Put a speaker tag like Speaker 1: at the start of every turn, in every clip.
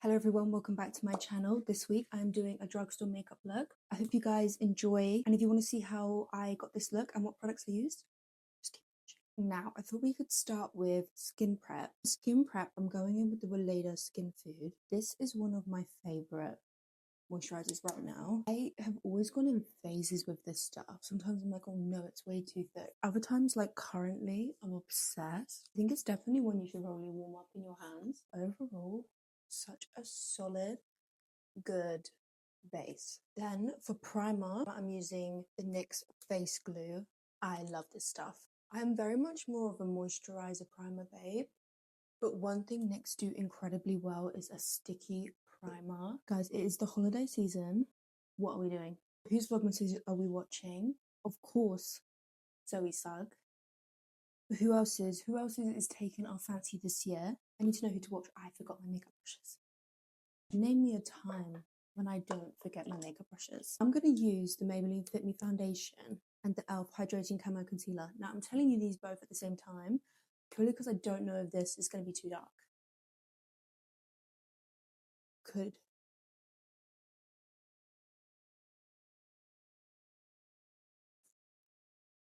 Speaker 1: Hello everyone, welcome back to my channel. This week I'm doing a drugstore makeup look. I hope you guys enjoy, and if you want to see how I got this look and what products I used, just keep watching. Now, I thought we could start with skin prep. Skin prep, I'm going in with the Welda Skin Food. This is one of my favorite moisturizers right now. I have always gone in phases with this stuff. Sometimes I'm like, oh no, it's way too thick. Other times, like currently, I'm obsessed. I think it's definitely one you should really warm up in your hands. Overall, such a solid, good base. Then for primer, I'm using the NYX Face Glue. I love this stuff. I'm very much more of a moisturizer primer babe, but one thing NYX do incredibly well is a sticky primer. Guys, it is the holiday season. What are we doing? Whose Vlogmas are we watching? Of course, Zoe Sugg. Who else is taking our fancy this year? I need to know who to watch. I forgot my makeup brushes. Name me a time when I don't forget my makeup brushes. I'm going to use the Maybelline Fit Me Foundation and the e.l.f. Hydrating Camo Concealer. Now, I'm telling you these both at the same time, purely because I don't know if this is going to be too dark. Could.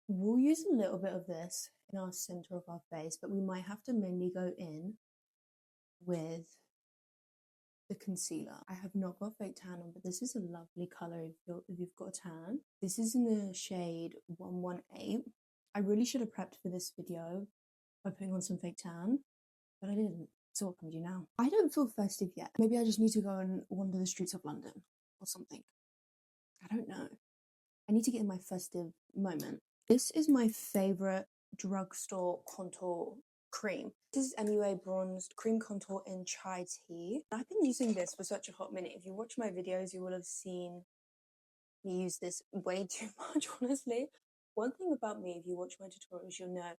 Speaker 1: We'll use a little bit of this in our center of our face, but we might have to mainly go in with the concealer. I have not got fake tan on, but this is a lovely color if you've got a tan. This is in the shade 118. I really should have prepped for this video by putting on some fake tan, but I didn't. So what can we do now? I don't feel festive yet. Maybe I just need to go and wander the streets of London or something. I don't know. I need to get in my festive moment. This is my favorite drugstore contour cream. This is MUA Bronzed Cream Contour in Chai Tea. I've been using this for such a hot minute. If you watch my videos, you will have seen me use this way too much, honestly. One thing about me, if you watch my tutorials, you'll know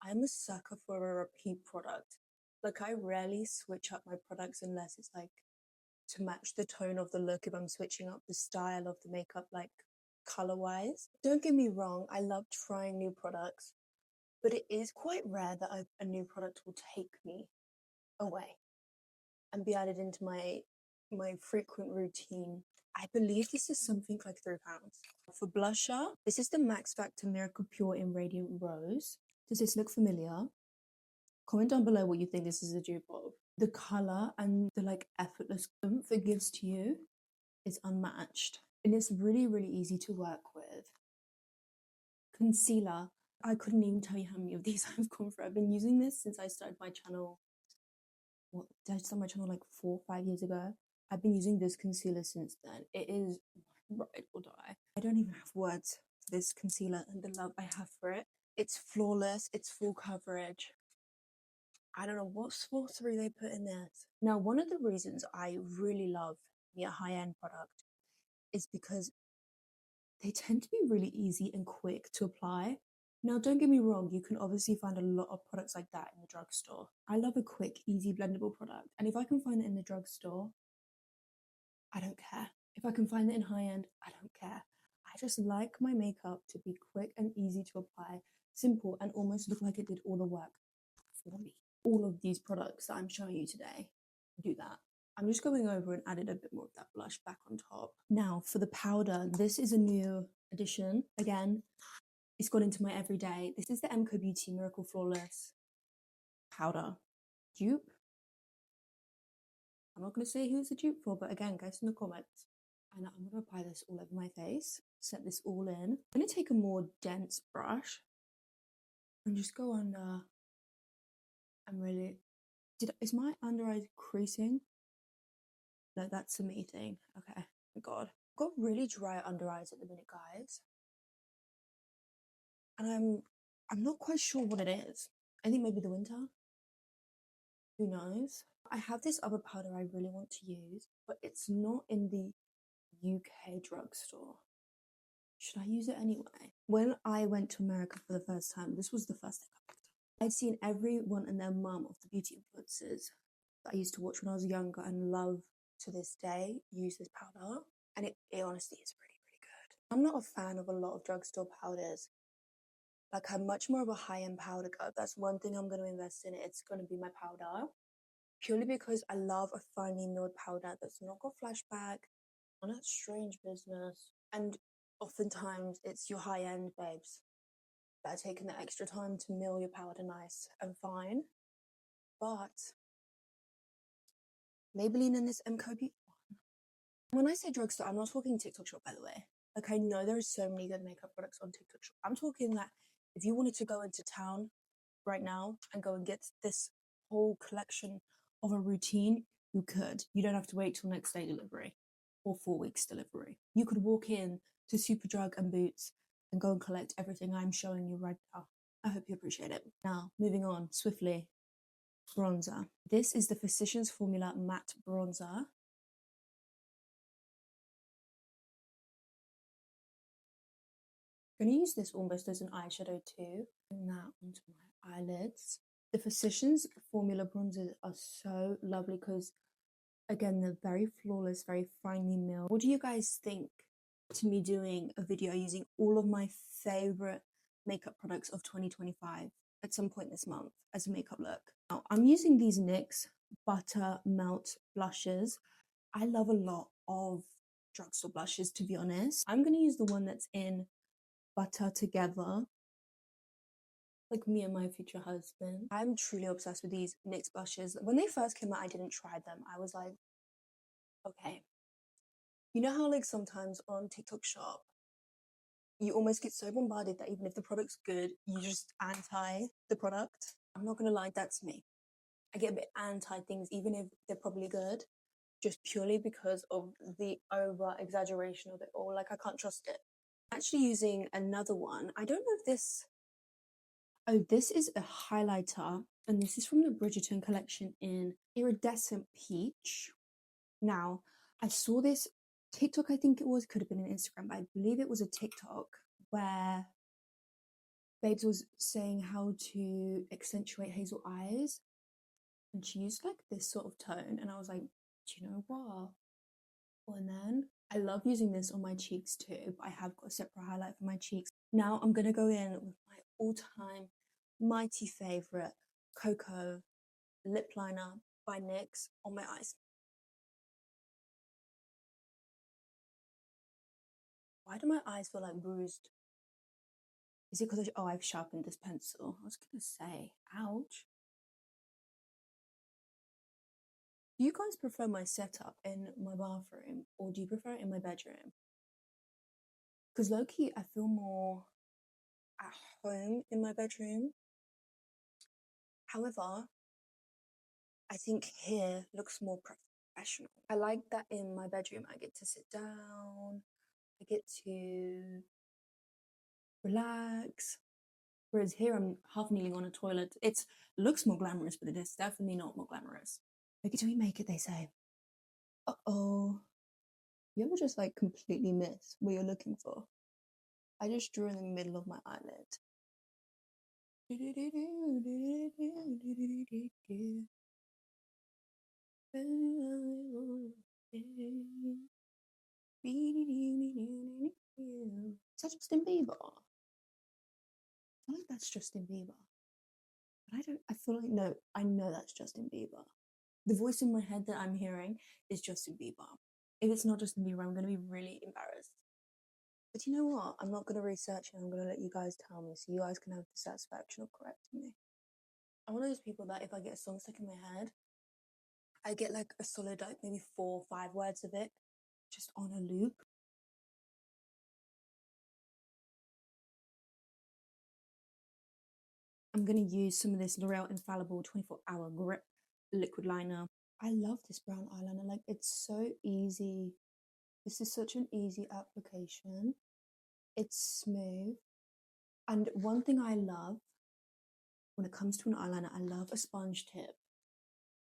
Speaker 1: I'm a sucker for a repeat product. Like, I rarely switch up my products unless it's like to match the tone of the look, if I'm switching up the style of the makeup, like color-wise. Don't get me wrong, I love trying new products, but it is quite rare that a new product will take me away and be added into my frequent routine. I believe this is something like £3. For blusher, this is the Max Factor Miracle Pure in Radiant Rose. Does this look familiar? Comment down below what you think this is a dupe of. The color and the like effortless oomph it gives to you is unmatched. And it's really, really easy to work with. Concealer. I couldn't even tell you how many of these I've gone through. I've been using this since I started my channel. What, did I start my channel like 4 or 5 years ago? I've been using this concealer since then. It is ride or die. I don't even have words for this concealer and the love I have for it. It's flawless. It's full coverage. I don't know what sorcery they put in this. Now, one of the reasons I really love a high-end product is because they tend to be really easy and quick to apply. Now, don't get me wrong, you can obviously find a lot of products like that in the drugstore. I love a quick, easy, blendable product. And if I can find it in the drugstore, I don't care. If I can find it in high-end, I don't care. I just like my makeup to be quick and easy to apply, simple, and almost look like it did all the work for me. All of these products that I'm showing you today do that. I'm just going over and added a bit more of that blush back on top. Now for the powder, this is a new addition. Again, it's gone into my everyday. This is the Mcobeauty Miracle Flawless powder. Dupe. I'm not going to say who it's a dupe for, but again, guys in the comments. And I'm going to apply this all over my face. Set this all in. I'm going to take a more dense brush and just go under. I'm really... Is my under eye creasing? No, that's a me thing. Okay. Oh God. I've got really dry under eyes at the minute, guys. And I'm not quite sure what it is. I think maybe the winter. Who knows? I have this other powder I really want to use, but it's not in the UK drugstore. Should I use it anyway? When I went to America for the first time, this was the first thing I picked up. I'd seen everyone and their mum of the beauty influencers that I used to watch when I was younger and love to this day use this powder, and it honestly is really, really good. I'm not a fan of a lot of drugstore powders. Like, I'm much more of a high-end powder girl. That's one thing I'm going to invest in. It's going to be my powder. purely because I love a finely milled powder that's not got flashback, not that strange business. And oftentimes it's your high-end babes that are taking the extra time to mill your powder nice and fine. But Maybelline in this Mcobeauty one. When I say drugstore, I'm not talking TikTok shop, by the way. Like, I know there are so many good makeup products on TikTok shop. I'm talking that if you wanted to go into town right now and go and get this whole collection of a routine, you could. You don't have to wait till next day delivery or 4 weeks delivery. You could walk in to Superdrug and Boots and go and collect everything I'm showing you right now. I hope you appreciate it. Now, moving on swiftly, bronzer. This is the Physicians Formula Matte Bronzer. I'm going to use this almost as an eyeshadow too. Bring that onto my eyelids. The Physicians Formula bronzers are so lovely because, again, they're very flawless, very finely milled. What do you guys think to me doing a video using all of my favorite makeup products of 2025 at some point this month as a makeup look? Now, I'm using these NYX Butter Melt blushes. I love a lot of drugstore blushes, to be honest. I'm going to use the one that's in Butter Together, like me and my future husband. I'm truly obsessed with these NYX blushes. When they first came out, I didn't try them. I was like, okay. You know how like sometimes on TikTok shop, you almost get so bombarded that even if the product's good, you just anti the product? I'm not gonna lie, that's me. I get a bit anti things even if they're probably good, just purely because of the over exaggeration of it all. Like, I can't trust it. I'm actually using another one. I don't know if this... Oh, this is a highlighter, and this is from the Bridgerton collection in Iridescent Peach. Now, I saw this TikTok, I think it was, could have been an Instagram, but I believe it was a TikTok where Babes was saying how to accentuate hazel eyes, and she used like this sort of tone, and I was like, do you know what? And then I love using this on my cheeks too, but I have got a separate highlight for my cheeks. Now I'm gonna go in with my all-time mighty favorite Kiko lip liner by NYX on my eyes. Why do my eyes feel like bruised? Is it because I've sharpened this pencil? I was gonna say, ouch. Do you guys prefer my setup in my bathroom or do you prefer it in my bedroom? Because low-key, I feel more at home in my bedroom. However, I think here looks more professional. I like that in my bedroom I get to sit down, I get to relax. Whereas here I'm half kneeling on a toilet. It looks more glamorous, but it is definitely not more glamorous. Make it till you make it, they say. Uh-oh. You ever just like completely miss what you're looking for? I just drew in the middle of my eyelid. Is that Justin Bieber? I feel like that's Justin Bieber. But I feel like, no, I know that's Justin Bieber. The voice in my head that I'm hearing is Justin Bieber. If it's not Justin Bieber, I'm going to be really embarrassed. But you know what? I'm not going to research it. I'm going to let you guys tell me so you guys can have the satisfaction of correcting me. I'm one of those people that if I get a song stuck in my head, I get like a solid, like maybe 4 or 5 words of it just on a loop. I'm going to use some of this L'Oreal Infallible 24-Hour Grip Liquid Liner. I love this brown eyeliner. Like, it's so easy. This is such an easy application. It's smooth. And one thing I love when it comes to an eyeliner, I love a sponge tip.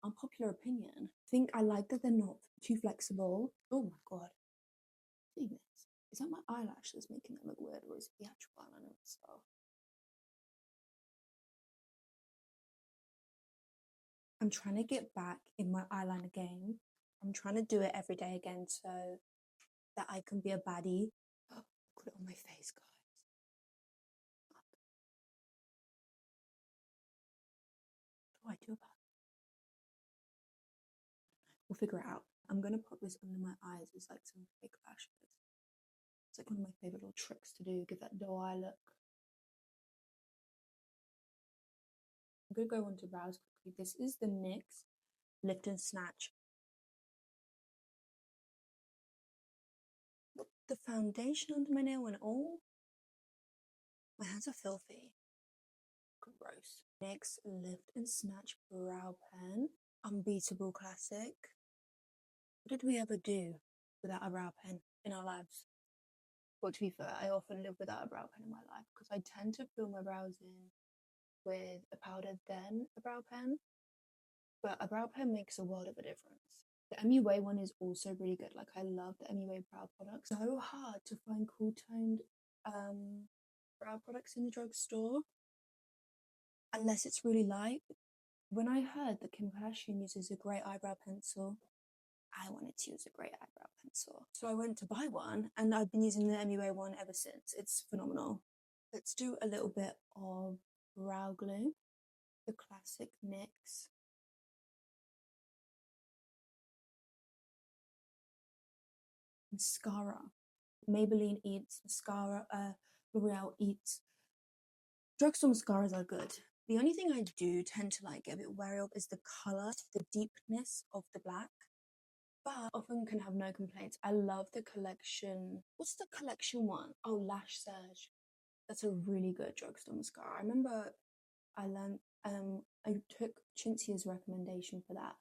Speaker 1: Unpopular opinion. I think I like that they're not too flexible. Oh my god. See this? Is that my eyelash that's making it look weird, or is it the actual eyeliner itself? I'm trying to get back in my eyeliner game. I'm trying to do it every day again so that I can be a baddie. Oh, look at it on my face, guys. What do I do about it? We'll figure it out. I'm gonna pop this under my eyes as like some fake lashes. It's like one of my favorite little tricks to do, give that doe eye look. I'm gonna go on to brows quickly. This is the NYX Lift and Snatch. The foundation under my nail and all. My hands are filthy. Gross. NYX Lift and Snatch Brow Pen. Unbeatable classic. What did we ever do without a brow pen in our lives? Well, to be fair, I often live without a brow pen in my life because I tend to fill my brows in with a powder then a brow pen. But a brow pen makes a world of a difference. The MUA one is also really good. Like, I love the MUA brow products. So hard to find cool toned brow products in the drugstore unless it's really light. When I heard that Kim Kardashian uses a grey eyebrow pencil, I wanted to use a grey eyebrow pencil. So I went to buy one and I've been using the MUA one ever since. It's phenomenal. Let's do a little bit of brow glue. The classic NYX. Mascara. Maybelline Eats mascara. L'Oreal Eats. Drugstore mascaras are good. The only thing I do tend to like get a bit wary of is the colour, the deepness of the black. But often can have no complaints. I love the collection. What's the collection one? Oh, Lash Surge. That's a really good drugstore mascara. I remember I took Chinzia's recommendation for that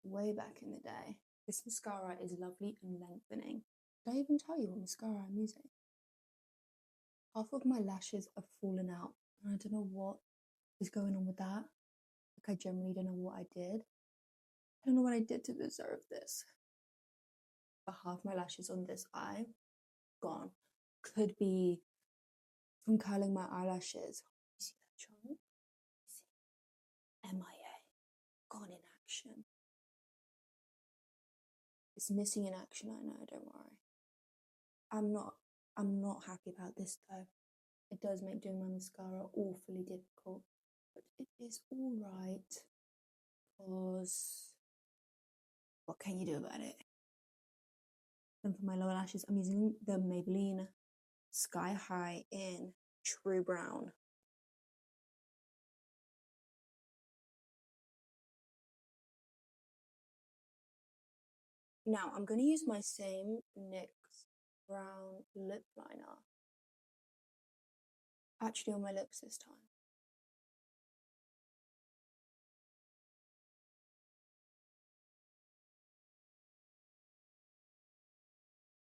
Speaker 1: way back in the day. This mascara is lovely and lengthening. Did I even tell you what mascara I'm using? Half of my lashes are fallen out. And I don't know what is going on with that. Like, I generally don't know what I did. I don't know what I did to deserve this. But half my lashes on this eye, gone. Could be from curling my eyelashes. You see that chunk? See? MIA. Gone in action. It's missing in action, I know, don't worry. I'm not happy about this though. It does make doing my mascara awfully difficult. But it is alright. Because what can you do about it? And for my lower lashes, I'm using the Maybelline Sky High in True Brown. Now I'm going to use my same NYX brown lip liner. Actually on my lips this time.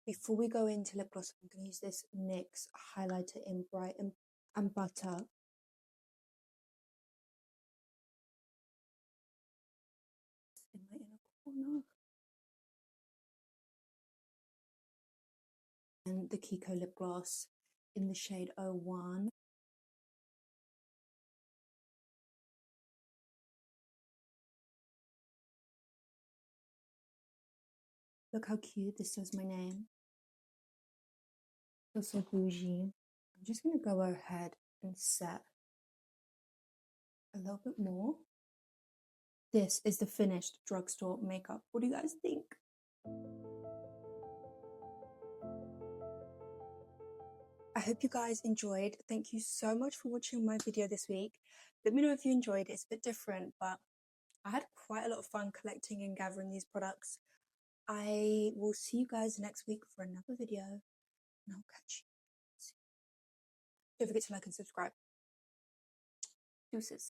Speaker 1: Before we go into lip gloss, I'm going to use this NYX highlighter in Bright and Butter. In my inner corner. And the Kiko lip gloss in the shade 01. Look how cute this says my name. Feels so bougie. I'm just going to go ahead and set a little bit more. This is the finished drugstore makeup. What do you guys think? I hope you guys enjoyed. Thank you so much for watching my video this week. Let me know if you enjoyed it. It's a bit different, but I had quite a lot of fun collecting and gathering these products. I will see you guys next week for another video, and I'll catch you soon. Don't forget to like and subscribe. Deuces.